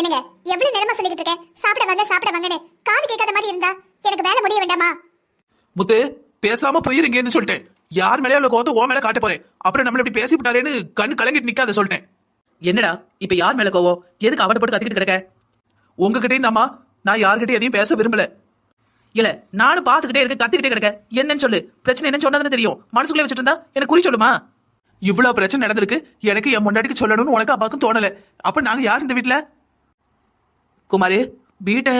என்னங்க எவ்வளவு நேரமா சொல்லிட்டு இருக்கேன் சாப்பிட வாங்கன்னு காது கேட்காத மாதிரி இருந்தா எனக்கு வேலை முடிய வேண்டாமா? முத்து பேசாம போயிருங்கன்னு சொல்லிட்டேன். யார் மேலே உள்ள கோவத்தை ஓ மேல காட்ட போறேன். அப்புறம் நம்மள இப்படி பேசி விட்டாரேன்னு கண்ணு கலங்கிட்டு நிக்காத சொல்லிட்டேன். என்னடா இப்ப யார் மேல கோவம்? எதுக்கு அவட்ட போட்டு கத்திக்கிட்டு கிடக்க? உங்ககிட்டயும் தாமா, நான் யார்கிட்டயும் எதையும் பேச விரும்பல. இல்ல நானும் பாத்துக்கிட்டே இருக்க, கத்திக்கிட்டே கிடக்க. என்னன்னு சொல்லு, பிரச்சனை என்னன்னு சொன்னதுன்னு தெரியும். மனசுக்குள்ளே வச்சுட்டு இருந்தா எனக்கு குறி சொல்லுமா? இவ்வளவு பிரச்சனை நடந்திருக்கு, எனக்கு என் முன்னாடிக்கு சொல்லணும்னு உனக்கு அப்பாவுக்கும் தோணல. அப்ப நாங்க யார் இந்த வீட்டுல? குமாரு, வீட்டை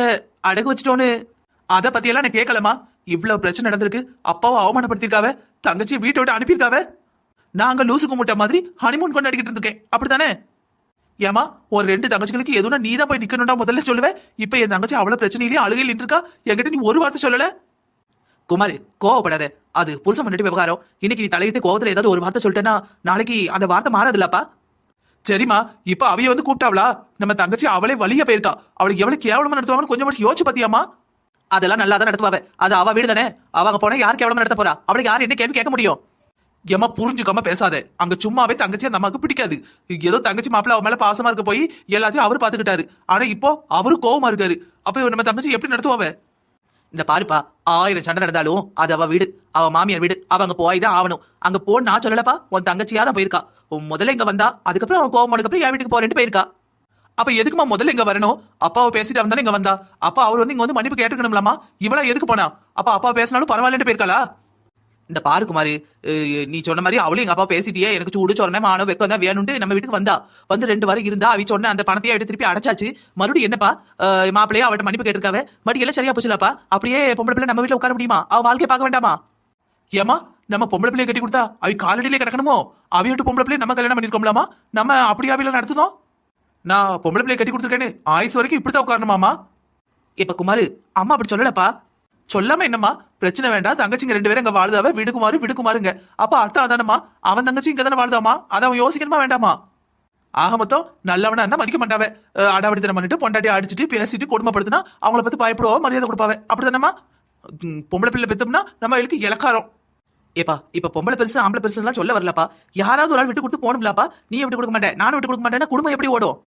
அடகு வச்சுட்டோன்னு அத பத்தியெல்லாம் நான் கேட்கலமா. இவ்வளவு பிரச்சனை நடந்திருக்கு, அப்பாவை அவமானப்படுத்திருக்காவ, தங்கச்சியை வீட்டை விட்டு அனுப்பியிருக்காவ. நாங்க லூசுக்கு முட்டை மாதிரி ஹனிமூன் கொண்டாடிக்கிட்டு இருக்கேன், அப்படித்தானே? ஏமா ஒரு 2 தங்கச்சிகளுக்கு எதுனா நீ தான் போய் நிக்கணும்டா முதல்ல சொல்லுவேன். இப்ப என் தங்கச்சி அவ்வளவு பிரச்சனையிலேயே அழுகையில் நின்றுருக்கா, என்கிட்ட நீ ஒரு வார்த்தை சொல்லல. குமாரு கோவப்படாத, அது புருஷன் முன்னாடி விவகாரம். இன்னைக்கு நீ தலையிட்டு கோவத்துல ஏதாவது ஒரு வார்த்தை சொல்லிட்டேன்னா நாளைக்கு அந்த வார்த்தை மாறாதுல்லப்பா. சரிம்மா, இப்ப அவைய வந்து கூப்பிட்டாவளா? நம்ம தங்கச்சி அவளே வழியா போயிருக்கா. அவளுக்கு எவ்வளவு கேவலமா நடத்துவாங்கன்னு கொஞ்சம் மட்டும் யோசிச்சு பாத்தியாமா? அதெல்லாம் நல்லா தான் நடத்துவாவ. அது அவ வீடு தானே. அவங்க போனா யார் கேவலமா நடத்த போறா? அவளுக்கு யார் என்ன கேள்வி கேட்க முடியும்? ஏமா புரிஞ்சுக்காம பேசாத. அங்க சும்மாவே தங்கச்சி அந்த அம்மாவுக்கு பிடிக்காது. ஏதோ தங்கச்சி மாப்பிள்ள அவ மேல பாசமா இருக்க போய் எல்லாத்தையும் அவரு பாத்துக்கிட்டாரு. ஆனா இப்போ அவரு கோவமா இருக்காரு. அப்ப நம்ம தங்கச்சி எப்படி நடத்துவாவ? இந்த பாருப்பா, 1000 சண்டை நடந்தாலும் அது அவ வீடு, அவ மாமியார் வீடு. அவ அங்க போய் தான் ஆகணும். அங்க போன்னு நான் சொல்லலப்பா, உன் தங்கச்சியா தான் போயிருக்கா. முதல்ல இங்க வந்தா, அதுக்கப்புறம் அவன் கோவம் அப்புறம் என் வீட்டுக்கு போறேன்ட்டு போயிருக்கா. அப்ப எதுக்குமா முதல்ல இங்க வரணும்? அப்பாவை பேசிட்டு வந்தானே இங்க வந்தா. அப்பா அவர் வந்து இங்க வந்து மன்னிப்பு கேட்டுக்கணும்லாமா? இவளா எதுக்கு போனா? அப்ப அப்பா பேசினாலும் பரவாயில்லன்னு போயிருக்காளா? இந்த பாரு குமாரு, நீ சொன்ன மாதிரி அவளும் எங்க அப்பா பேசிட்டியே, எனக்கு சூடு சொன்னேன் மானோ வெக்கம் தான் வேணும்ட்டு நம்ம வீட்டுக்கு வந்தா. வந்து 2 வாரம் இருந்தா. அவ சொன்ன அந்த பணத்தையே எடுத்து திருப்பி அடைச்சாச்சு. மறுபடியும் என்னப்பா, மாப்பிள்ளையே அவட்ட மன்னிப்பு கேட்டிருக்காவ. பட் எல்லாம் சரியா போச்சுலப்பா. அப்படியே பொம்பளை பிள்ளை நம்ம வீட்டுல உட்கார முடியுமா? அவ வாழ்க்கையை பார்க்க வேண்டாமா? ஏமா நம்ம பொம்பளை பிள்ளைய கட்டி கொடுத்தா அவை காலடியிலே கிடக்கணுமோ? அவையோட்டு பொம்பளை பிள்ளைய நம்ம கல்யாணம் பண்ணிருக்கோம்லாமா? நம்ம அப்படி அவையில நடத்துதோம். நான் பொம்பளை பிள்ளைய கட்டி கொடுத்துருக்கேன்னு ஆயுசு வரைக்கும் இப்படித்தான் உட்காரணுமாமா? இப்ப குமாரு, அம்மா அப்படி சொல்லலப்பா. சொல்லாம என்னம்மா? பிரச்சனை வேண்டாம், தங்கச்சிங்க 2 பேரும் இங்க வாழ்தாவ, விடுக்குமாருங்க. அப்ப அர்த்தம் அதானமா? அவன் தங்கச்சி இங்க தானே வாழ்தாமா? அதை அவன் யோசிக்கணுமா வேண்டாமா? ஆக மொத்தம் நல்லவனா இருந்தா மதிக்க மாட்டாவ. அடாவடித்தனம் பண்ணிட்டு பொண்டாட்டி அடிச்சுட்டு பேசிட்டு கொடுமைப்படுத்தினா அவங்கள பத்தி பயப்படுவா, மரியாதை கொடுப்பாவ. அப்படித்தானம்மா? பொம்பளை பிள்ளை பெத்தோம்னா நம்ம அவளுக்கு இலக்காரம். ஏப்பா இப்ப பொம்பளை பெருசு ஆம்பளை பெருசுலாம் சொல்ல வரலப்பா. யாராவது ஒரு ஆள் விட்டு கொடுத்து போகணும்லப்பா. நீ விட்டு கொடுக்க மாட்டேன், நானும் விட்டு கொடுக்க மாட்டேன்னா குடும்பம் எப்படி ஓடும்?